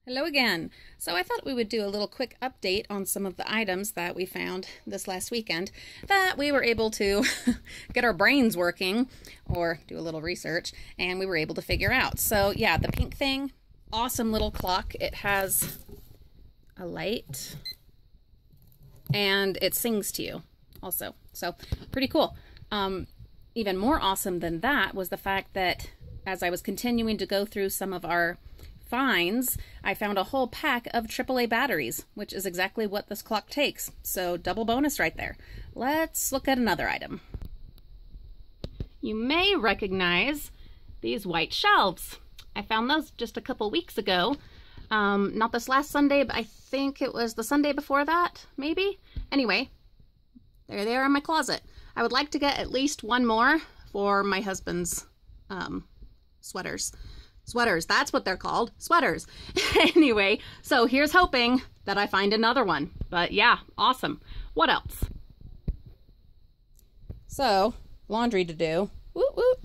Hello again. So I thought we would do a little quick update on some of the items that we found this last weekend that we were able to get our brains working or do a little research and we were able to figure out. So yeah, the pink thing, awesome little clock. It has a light and it sings to you also. So pretty cool. Even more awesome than that was the fact that as I was continuing to go through some of our finds, I found a whole pack of AAA batteries, which is exactly what this clock takes. So double bonus right there. Let's look at another item. You may recognize these white shelves. I found those just a couple weeks ago. Not this last Sunday, but I think it was the Sunday before that, maybe? Anyway, there they are in my closet. I would like to get at least one more for my husband's sweaters. Sweaters, that's what they're called, sweaters. Anyway, so here's hoping that I find another one. But yeah, awesome. What else? So, laundry to do. Woot woot.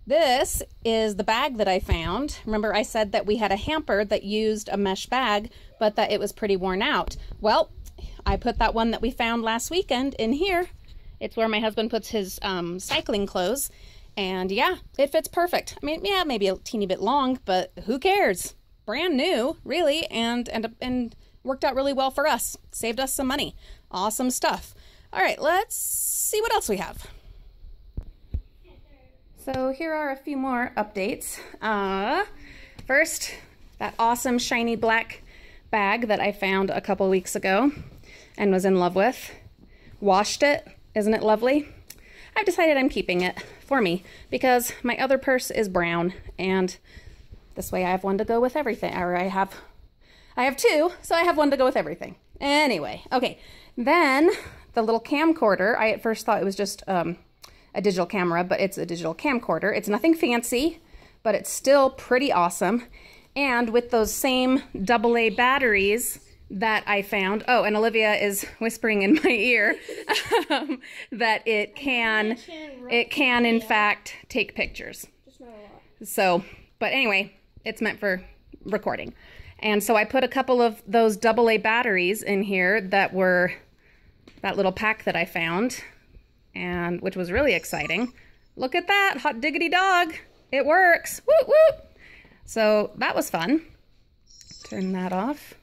This is the bag that I found. Remember I said that we had a hamper that used a mesh bag, but that it was pretty worn out. Well, I put that one that we found last weekend in here. It's where my husband puts his cycling clothes. And yeah, it fits perfect. I mean, yeah, maybe a teeny bit long, but who cares? Brand new, really, and worked out really well for us. Saved us some money. Awesome stuff. All right, let's see what else we have. So here are a few more updates. First, that awesome shiny black bag that I found a couple weeks ago and was in love with. Washed it. Isn't it lovely? I've decided I'm keeping it for me because my other purse is brown and this way I have one to go with everything. Or I have two, so I have one to go with everything. Anyway, okay. Then the little camcorder, I at first thought it was just a digital camera, but it's a digital camcorder. It's nothing fancy, but it's still pretty awesome. And with those same AA batteries that I found. Oh, and Olivia is whispering in my ear that it can in fact take pictures. So, but anyway, it's meant for recording. And so I put a couple of those AA batteries in here that were that little pack that I found, and which was really exciting. Look at that, hot diggity dog. It works. Woot woot. So that was fun. Turn that off.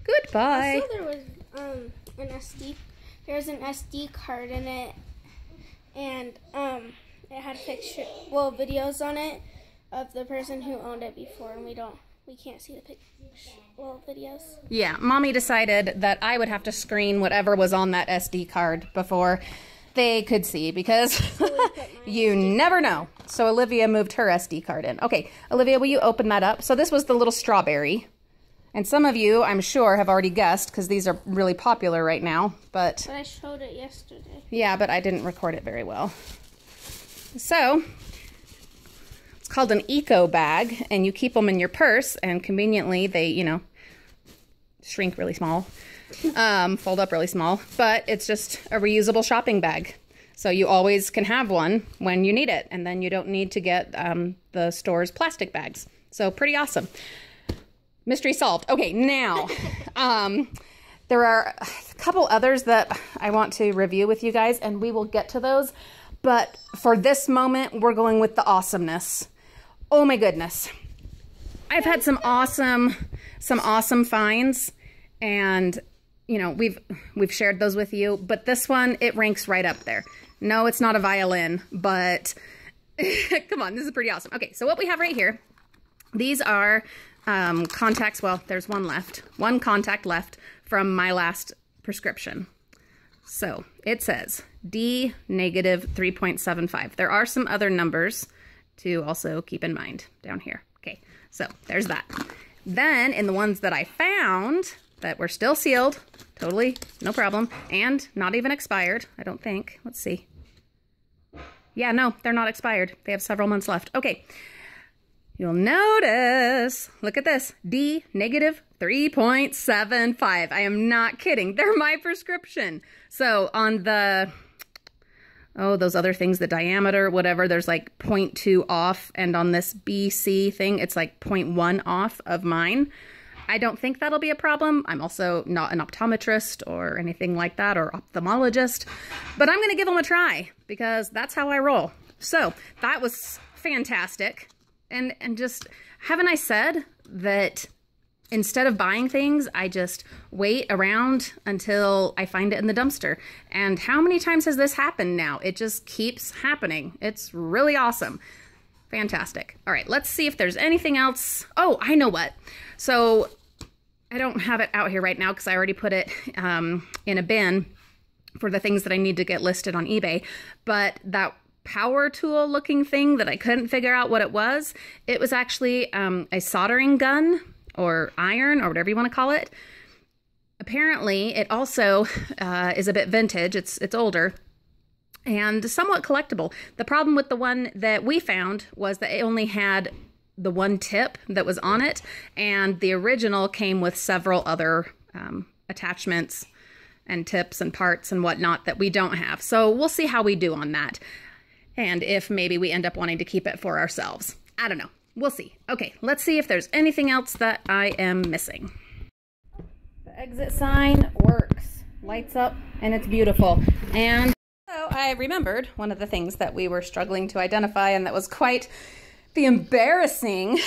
Goodbye. I saw there was there's an SD card in it, and it had videos on it of the person who owned it before, and we can't see the videos. Yeah, Mommy decided that I would have to screen whatever was on that SD card before they could see, because you never know. So Olivia moved her SD card in. Okay, Olivia, will you open that up? So this was the little strawberry. And some of you, I'm sure, have already guessed because these are really popular right now. But I showed it yesterday. Yeah, but I didn't record it very well. So, it's called an eco bag, and you keep them in your purse, and conveniently they, you know, shrink really small, fold up really small. But it's just a reusable shopping bag. So you always can have one when you need it, and then you don't need to get the store's plastic bags. So pretty awesome. Mystery solved. Okay, now, there are a couple others that I want to review with you guys, and we will get to those. But for this moment, we're going with the awesomeness. Oh my goodness. I've had some awesome finds, and you know, we've shared those with you, but this one, it ranks right up there. No, it's not a violin, but come on, this is pretty awesome. Okay, so what we have right here, these are contacts. Well, there's one contact left from my last prescription. So it says D negative 3.75. There are some other numbers to also keep in mind down here. Okay, so there's that. Then in the ones that I found that were still sealed, totally no problem, and not even expired, I don't think. Let's see. Yeah, no, they're not expired. They have several months left. Okay. You'll notice, look at this, D negative 3.75. I am not kidding. They're my prescription. So on the, those other things, the diameter, whatever, there's like 0.2 off. And on this BC thing, it's like 0.1 off of mine. I don't think that'll be a problem. I'm also not an optometrist or anything like that, or ophthalmologist, but I'm gonna give them a try because that's how I roll. So that was fantastic. And just, haven't I said that instead of buying things, I just wait around until I find it in the dumpster? And how many times has this happened now? It just keeps happening. It's really awesome. Fantastic. All right, let's see if there's anything else. Oh, I know what. So I don't have it out here right now because I already put it in a bin for the things that I need to get listed on eBay. But that power tool looking thing that I couldn't figure out what it was actually a soldering gun or iron or whatever you want to call it. Apparently, it also is a bit vintage. It's older and somewhat collectible. The problem with the one that we found was that it only had the one tip that was on it, and the original came with several other attachments and tips and parts and whatnot that we don't have. So we'll see how we do on that, and if maybe we end up wanting to keep it for ourselves. I don't know. We'll see. Okay, let's see if there's anything else that I am missing. The exit sign works, lights up, and it's beautiful. And so I remembered one of the things that we were struggling to identify, and that was quite the embarrassing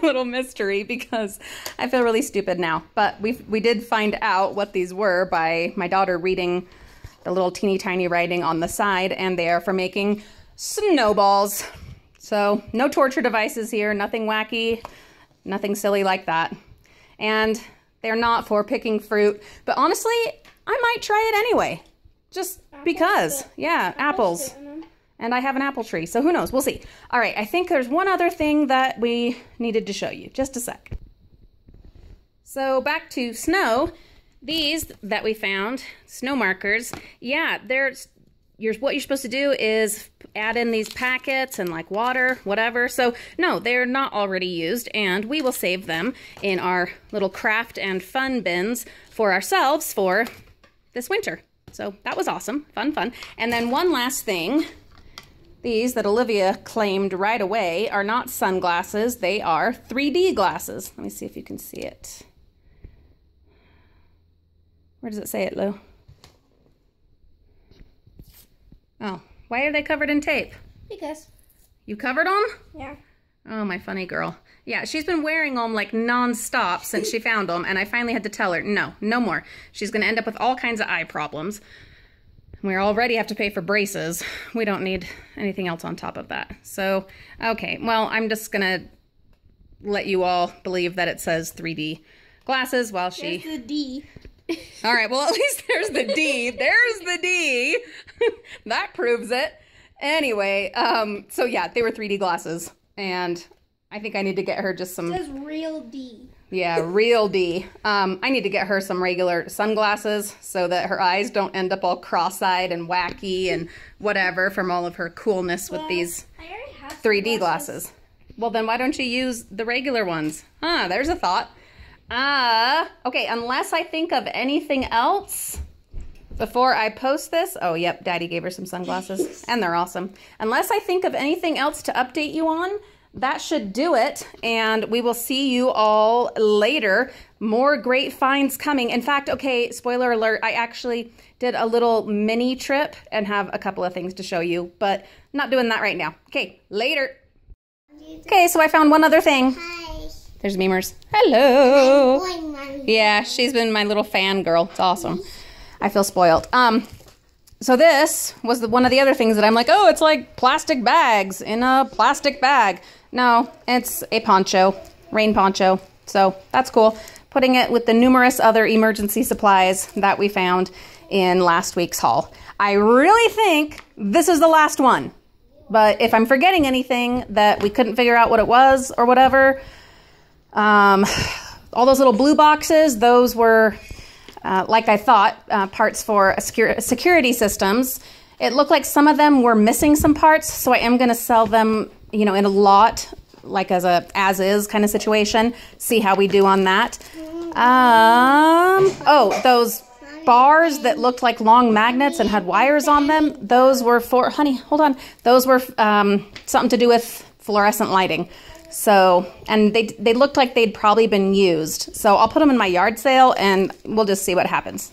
little mystery, because I feel really stupid now. But we did find out what these were by my daughter reading the little teeny tiny writing on the side, and they are for making snowballs. So no torture devices here, nothing wacky, nothing silly like that. And they're not for picking fruit, but honestly, I might try it anyway. Just because. Yeah, apples. And I have an apple tree, so who knows? We'll see. All right, I think there's one other thing that we needed to show you. Just a sec. So back to snow. These that we found, snow markers, yeah, what you're supposed to do is add in these packets and like water, whatever. So no, they're not already used, and we will save them in our little craft and fun bins for ourselves for this winter. So that was awesome. Fun. And then one last thing. These that Olivia claimed right away are not sunglasses. They are 3D glasses. Let me see if you can see it. Where does it say it, Lou? Oh, why are they covered in tape? Because. You covered them? Yeah. Oh, my funny girl. Yeah, she's been wearing them like non-stop since she found them, and I finally had to tell her, no more. She's going to end up with all kinds of eye problems. We already have to pay for braces. We don't need anything else on top of that. So, okay, well, I'm just going to let you all believe that it says 3D glasses while she... There's the D. All right, well, at least there's the D. There's the D. That proves it. Anyway, so yeah, they were 3D glasses, and I think I need to get her just some... It says real D. Yeah, real D. I need to get her some regular sunglasses so that her eyes don't end up all cross-eyed and wacky and whatever from all of her coolness with these 3D glasses. Well, then why don't you use the regular ones? There's a thought. Okay, unless I think of anything else before I post this. Oh, yep, Daddy gave her some sunglasses, and they're awesome. Unless I think of anything else to update you on, that should do it, and we will see you all later. More great finds coming. In fact, okay, spoiler alert, I actually did a little mini trip and have a couple of things to show you, but not doing that right now. Okay, later. Okay, so I found one other thing. Hi. There's Beamers. Hello. Mommy. Yeah, she's been my little fangirl. It's awesome. I feel spoiled. So this was one of the other things that I'm like, oh, it's like plastic bags in a plastic bag. No, it's a poncho, rain poncho. So that's cool. Putting it with the numerous other emergency supplies that we found in last week's haul. I really think this is the last one. But if I'm forgetting anything that we couldn't figure out what it was or whatever, all those little blue boxes, those were... like I thought, parts for security systems. It looked like some of them were missing some parts, so I am going to sell them, you know, in a lot, like as a as-is kind of situation. See how we do on that. Oh, those bars that looked like long magnets and had wires on them, those were for, honey, hold on. Those were something to do with fluorescent lighting. So, and they looked like they'd probably been used. So I'll put them in my yard sale and we'll just see what happens.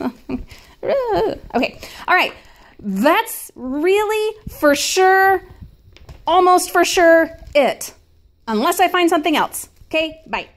Okay, all right. That's really for sure, almost for sure it. Unless I find something else. Okay, bye.